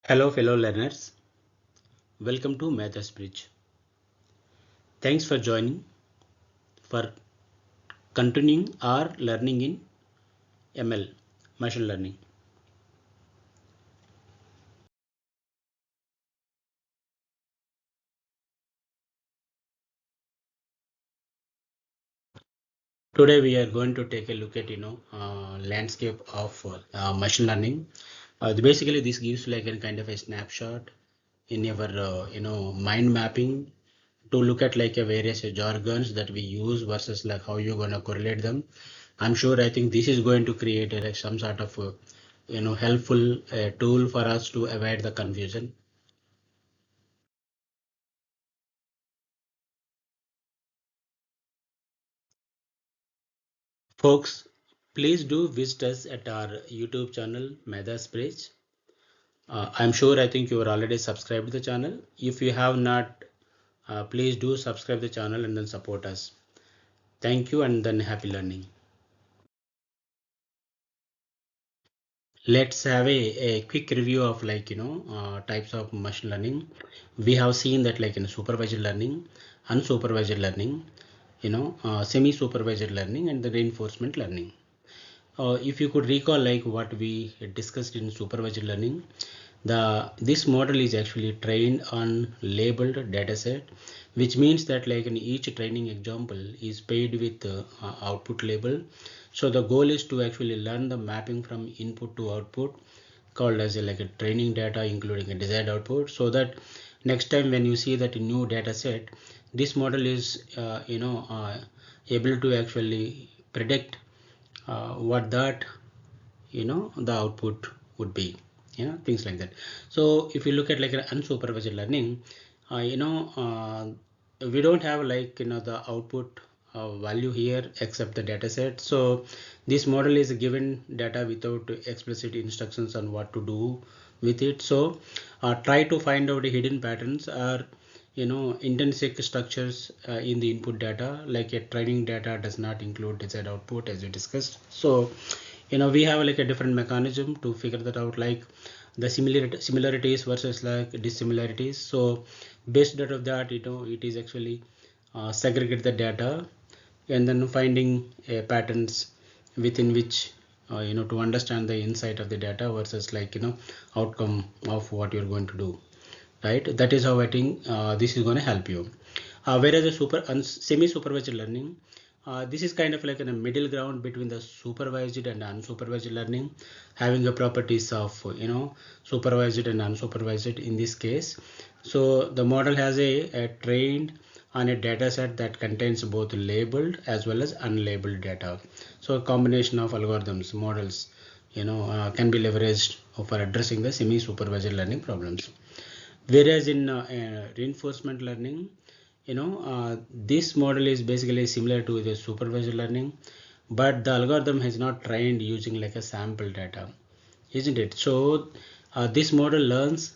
Hello, fellow learners. Welcome to Maths Bridge. Thanks for joining for continuing our learning in ML, machine learning. Today we are going to take a look at landscape of machine learning. Basically, this gives like a kind of a snapshot in your mind mapping to look at like a various jargons that we use versus like how you're gonna correlate them. I'm sure I think this is going to create like some sort of helpful tool for us to avoid the confusion. Folks, please do visit us at our YouTube channel Maths Bridge. I'm sure I think you are already subscribed to the channel. If you have not, please do subscribe the channel and then support us. Thank you and then happy learning. Let's have a quick review of types of machine learning. We have seen that like in supervised learning, unsupervised learning, semi-supervised learning and the reinforcement learning. If you could recall like what we discussed in supervised learning, this model is actually trained on labeled dataset, which means that like in each training example is paired with output label. So the goal is to actually learn the mapping from input to output called as like a training data including a desired output, so that next time when you see that new data set, this model is able to actually predict what that the output would be, things like that. So if you look at like an unsupervised learning, we don't have like the output value here except the data set. So this model is given data without explicit instructions on what to do with it. So try to find out the hidden patterns or intrinsic structures in the input data. Like a training data does not include desired output as we discussed. So we have like a different mechanism to figure that out, like the similarities versus like dissimilarities. So based out of that, it is actually segregate the data and then finding patterns within which to understand the insight of the data versus like outcome of what you're going to do, right? That is how I think this is going to help you. Whereas a semi-supervised learning, this is kind of like in a middle ground between the supervised and unsupervised learning, having the properties of supervised and unsupervised in this case. So the model has a trained on a data set that contains both labeled as well as unlabeled data. So a combination of algorithms, models, can be leveraged for addressing the semi-supervised learning problems. Whereas in reinforcement learning, this model is basically similar to the supervised learning, but the algorithm has not trained using like a sample data, isn't it? So this model learns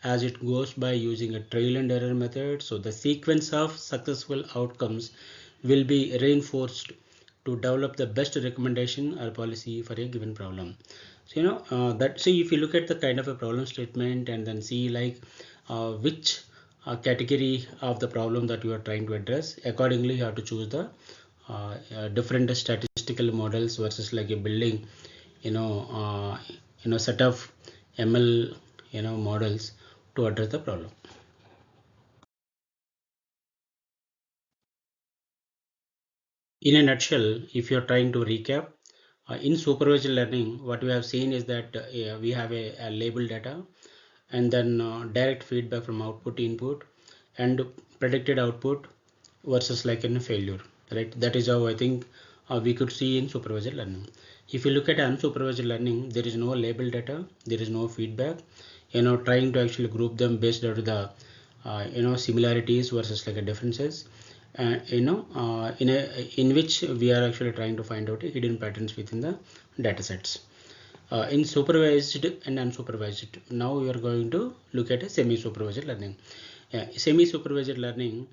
as it goes by using a trial and error method. So the sequence of successful outcomes will be reinforced to develop the best recommendation or policy for a given problem. So that, see, if you look at the kind of a problem statement and then see like which category of the problem that you are trying to address, accordingly you have to choose the different statistical models versus like a building set of ML models to address the problem. In a nutshell, if you're trying to recap, in supervised learning, what we have seen is that we have a label data and then direct feedback from output to input and predicted output versus like in a failure, right? That is how I think we could see in supervised learning. If you look at unsupervised learning, there is no label data, there is no feedback, trying to actually group them based on the similarities versus like a differences, in which we are actually trying to find out hidden patterns within the data sets. In supervised and unsupervised, now we are going to look at a semi-supervised learning. Semi-supervised learning,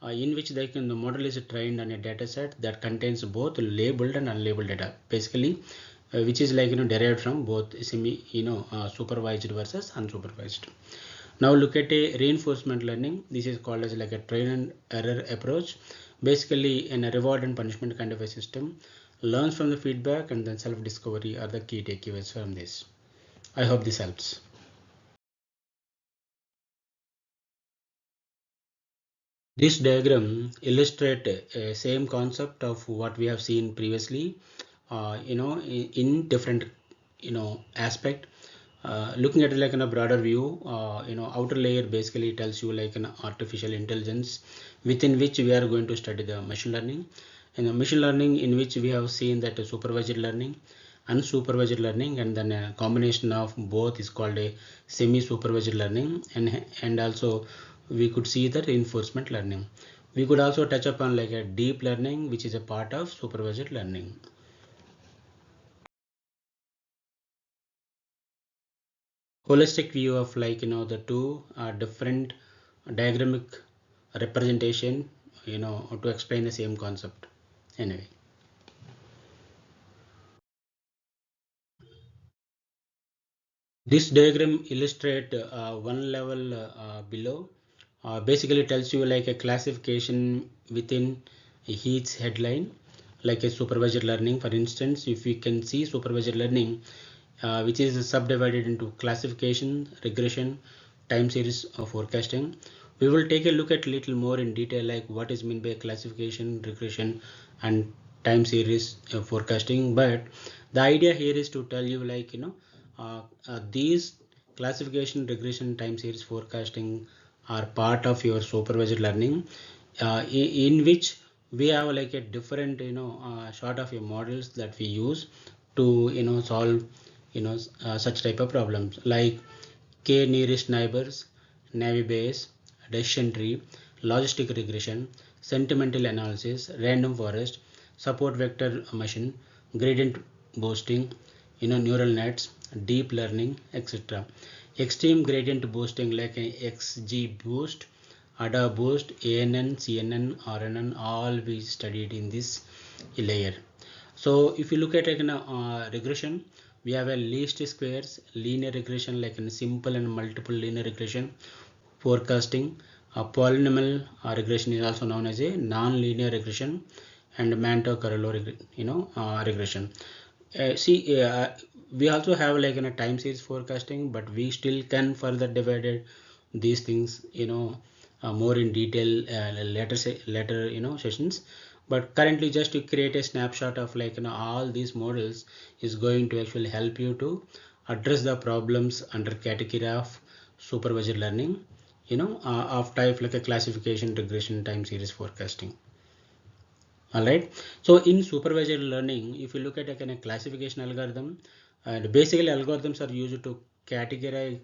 in which the model is trained on a data set that contains both labeled and unlabeled data. Basically, which is like derived from both supervised versus unsupervised. Now look at a reinforcement learning. This is called as like a train and error approach. Basically, in a reward and punishment kind of a system, learns from the feedback and then self-discovery are the key takeaways from this. I hope this helps. This diagram illustrates a same concept of what we have seen previously, in different, aspect. Looking at it like in a broader view, outer layer basically tells you like an artificial intelligence within which we are going to study the machine learning. And the machine learning in which we have seen that supervised learning, unsupervised learning, and then a combination of both is called a semi-supervised learning, and also we could see the reinforcement learning. We could also touch upon like a deep learning, which is a part of supervised learning. Holistic view of like the two different diagramic representation to explain the same concept. Anyway, this diagram illustrate one level below. Basically tells you like a classification within each headline, like a supervised learning. For instance, if we can see supervised learning, which is subdivided into classification, regression, time series forecasting. We will take a look at little more in detail like what is meant by classification, regression, and time series forecasting. But the idea here is to tell you like these classification, regression, time series forecasting are part of your supervised learning, in which we have like a different sort of models that we use to solve such type of problems like k nearest neighbors, navy base, decision tree, logistic regression, sentimental analysis, random forest, support vector machine, gradient boosting, neural nets, deep learning, etc. Extreme gradient boosting like XGBoost, ADA boost, ANN, CNN, RNN, all we studied in this layer. So if you look at regression, we have a least squares, linear regression like in simple and multiple linear regression, forecasting, polynomial regression is also known as a non-linear regression, and Manto-Carollo regression. We also have like in a time series forecasting, but we still can further divided these things more in detail later sessions. But currently just to create a snapshot of like all these models is going to actually help you to address the problems under category of supervised learning of type like a classification, regression, time series forecasting. All right, so in supervised learning, if you look at a classification algorithm, and basically algorithms are used to categorize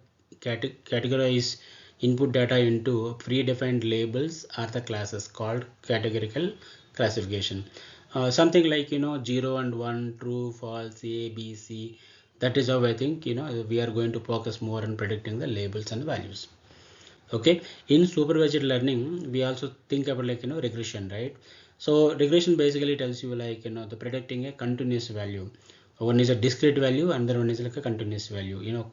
input data into predefined labels or the classes called categorical classification. Something like 0 and 1, true, false, A, B, C. That is how I think we are going to focus more on predicting the labels and values. Okay, in supervised learning we also think about like regression, right? So regression basically tells you like the predicting a continuous value. One is a discrete value, another one is like a continuous value,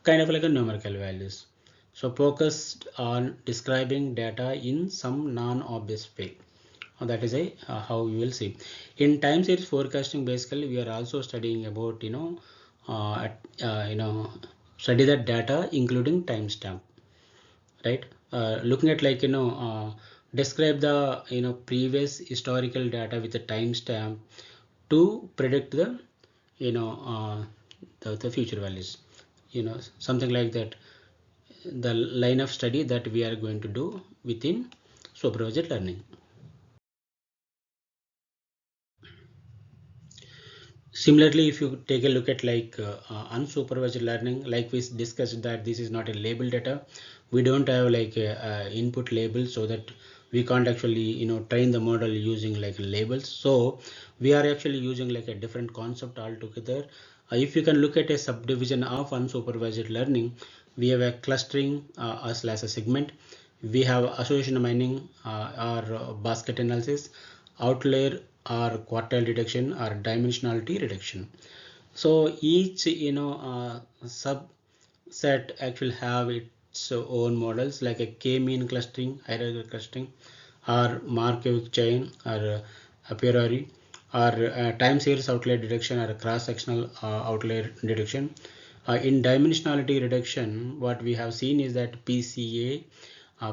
kind of like a numerical values. So focused on describing data in some non-obvious way. That is a how you will see. In time series forecasting, basically we are also studying about study that data including timestamp, right? Looking at like describe the previous historical data with a timestamp to predict the the future values, something like that, the line of study that we are going to do within supervised learning. Similarly, if you take a look at like unsupervised learning, like we discussed that this is not a label data. We don't have like a input label, so that we can't actually train the model using like labels. So we are actually using like a different concept altogether. If you can look at a subdivision of unsupervised learning, we have a clustering slash a segment. We have association mining or basket analysis, outlier or quartile detection or dimensionality reduction. So each subset actually have its own models, like a k-mean clustering, hierarchical clustering, or Markov chain, or a priori, or time series outlier detection, or cross-sectional outlier detection. In dimensionality reduction, what we have seen is that PCA,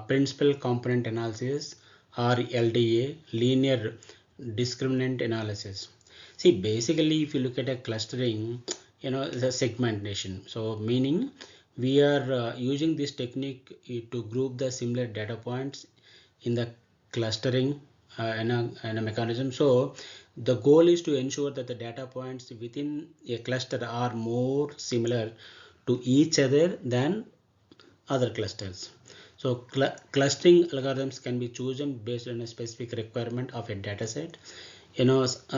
principal component analysis, or LDA, linear discriminant analysis. See, basically, if you look at a clustering, the segmentation. So, meaning we are using this technique to group the similar data points in the clustering in a mechanism. So, the goal is to ensure that the data points within a cluster are more similar to each other than other clusters. So clustering algorithms can be chosen based on a specific requirement of a dataset,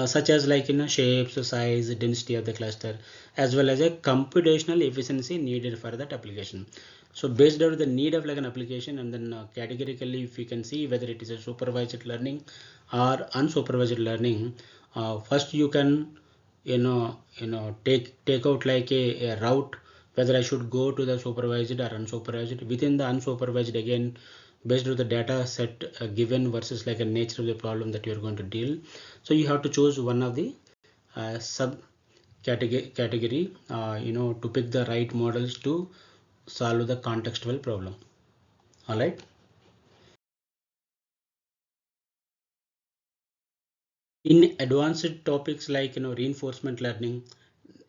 such as like shapes, size, density of the cluster, as well as a computational efficiency needed for that application. So based on the need of like an application, and then categorically, if you can see whether it is a supervised learning or unsupervised learning, first you can take out like a route, whether I should go to the supervised or unsupervised. Within the unsupervised, again, based on the data set given versus like a nature of the problem that you are going to deal, so you have to choose one of the sub category to pick the right models to solve the contextual problem. All right. In advanced topics like reinforcement learning,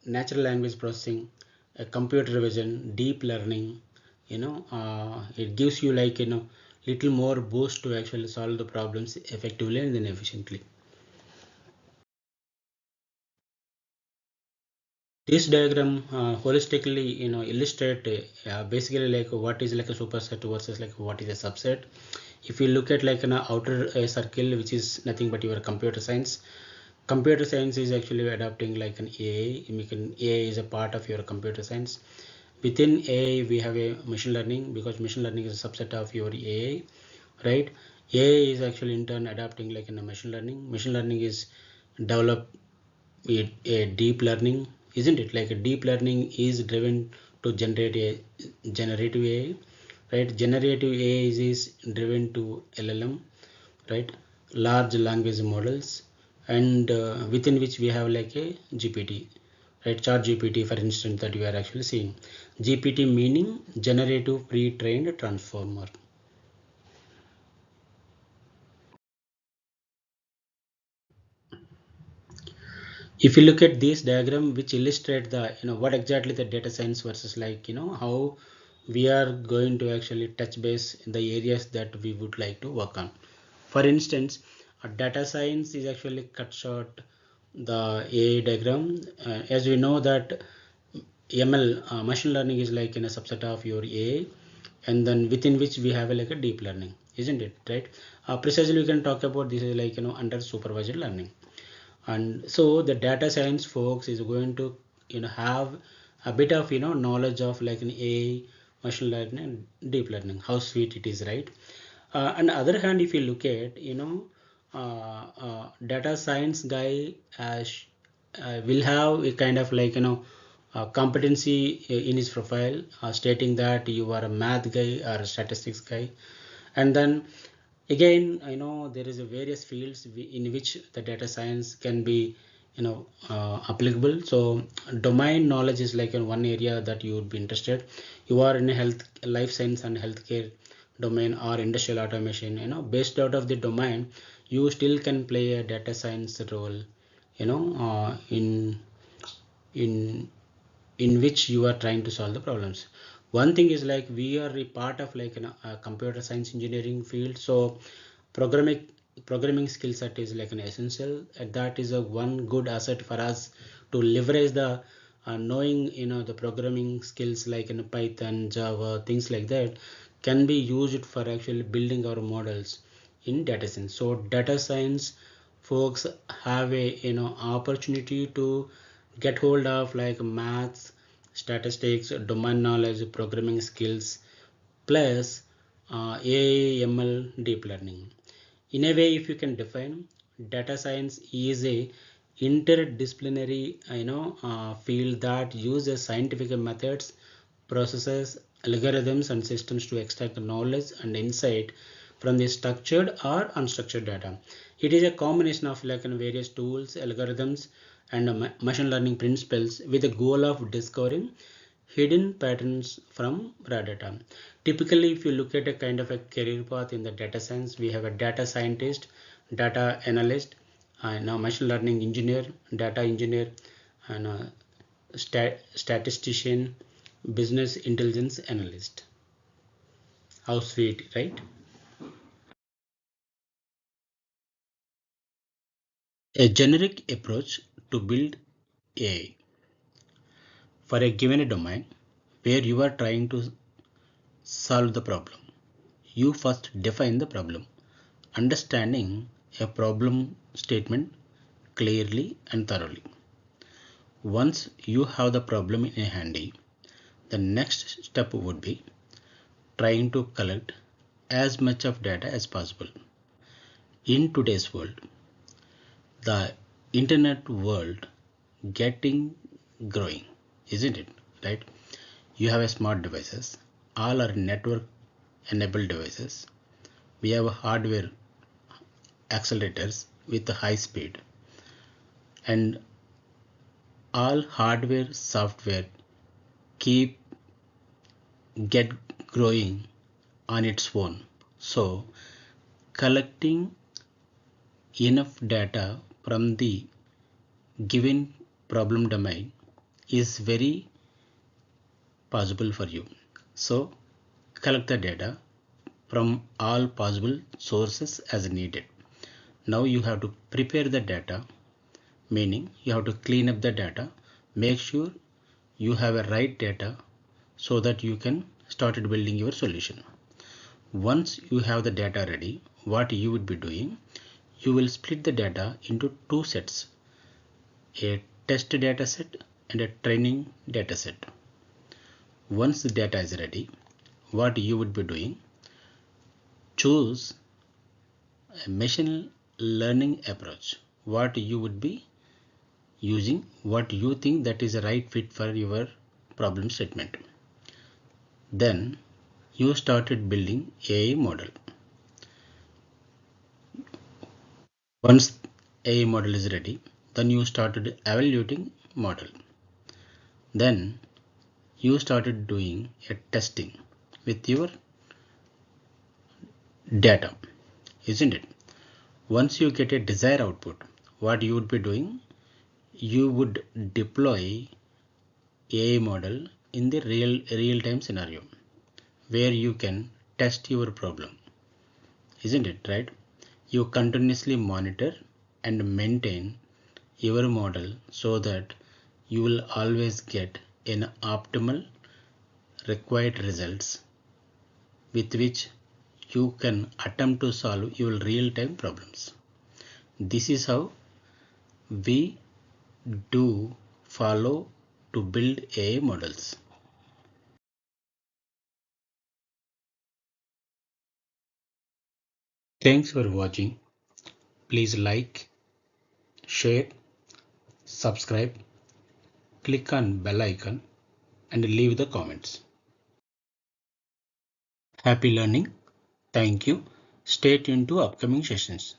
natural language processing, computer vision, deep learning, it gives you like little more boost to actually solve the problems effectively and then efficiently. This diagram holistically illustrate basically like what is like a superset versus like what is a subset. If you look at like an outer circle, which is nothing but your computer science. Computer science is actually adapting like an AI. AI is a part of your computer science. Within AI, we have a machine learning, because machine learning is a subset of your AI, right? AI is actually in turn adapting like in a machine learning. Machine learning is developed a deep learning, isn't it? Like a deep learning is driven to generate a generative AI, right? Generative AI is driven to LLM, right? Large language models, and within which we have like a GPT, right? Chat GPT, for instance, that we are actually seeing. GPT meaning generative pre-trained transformer. If you look at this diagram, which illustrate the what exactly the data science versus like how we are going to actually touch base in the areas that we would like to work on. For instance, a data science is actually cut short the AI diagram. As we know that ML, machine learning, is like in a subset of your AI, and then within which we have like a deep learning, isn't it, right? Precisely, we can talk about this is like under supervised learning. And so the data science folks is going to have a bit of knowledge of like an AI, machine learning, and deep learning. How sweet it is, right? On the other hand, if you look at data science guy will have a kind of like competency in his profile, stating that you are a math guy or a statistics guy. And then again, I know there is a various fields in which the data science can be applicable. So domain knowledge is like in one area that you would be interested. You are in a health, life science and healthcare domain, or industrial automation, based out of the domain, you still can play a data science role, in in which you are trying to solve the problems. One thing is like we are a part of like a computer science engineering field, so programming programming skill set is like an essential, and that is a one good asset for us to leverage the knowing the programming skills like in Python, Java, things like that can be used for actually building our models in data science. So data science folks have a opportunity to get hold of like maths, statistics, domain knowledge, programming skills, plus AI, ML, deep learning. In a way, if you can define, data science is a interdisciplinary field that uses scientific methods, processes, algorithms, and systems to extract knowledge and insight from the structured or unstructured data. It is a combination of various tools, algorithms, and machine learning principles with the goal of discovering hidden patterns from raw data. Typically, if you look at a kind of a career path in the data science, we have a data scientist, data analyst, and now machine learning engineer, data engineer, and a statistician, business intelligence analyst. How sweet, right? A generic approach to build AI for a given domain where you are trying to solve the problem. You first define the problem. Understanding a problem statement clearly and thoroughly. Once you have the problem in handy, the next step would be trying to collect as much of data as possible. In today's world, the internet world getting growing, isn't it? Right? You have a smart devices, all are network enabled devices. We have hardware accelerators with high speed, and all hardware software keep get growing on its own. So collecting enough data from the given problem domain is very possible for you. So collect the data from all possible sources as needed. Now you have to prepare the data, meaning you have to clean up the data, make sure you have a right data so that you can start building your solution. Once you have the data ready, what you would be doing, you will split the data into two sets, a test data set and a training data set. Once the data is ready, what you would be doing, choose a machine learning approach. What you would be using, what you think that is a right fit for your problem statement. Then you started building AI model. Once AI model is ready, then you started evaluating model. Then you started doing a testing with your data, isn't it? Once you get a desired output, what you would be doing, you would deploy AI model in the real time scenario where you can test your problem, isn't it? Right? You continuously monitor and maintain your model so that you will always get an optimal required results with which you can attempt to solve your real-time problems. This is how we do follow to build AI models. Thanks for watching. Please like, share, subscribe, click on bell icon and leave the comments. Happy learning. Thank you. Stay tuned to upcoming sessions.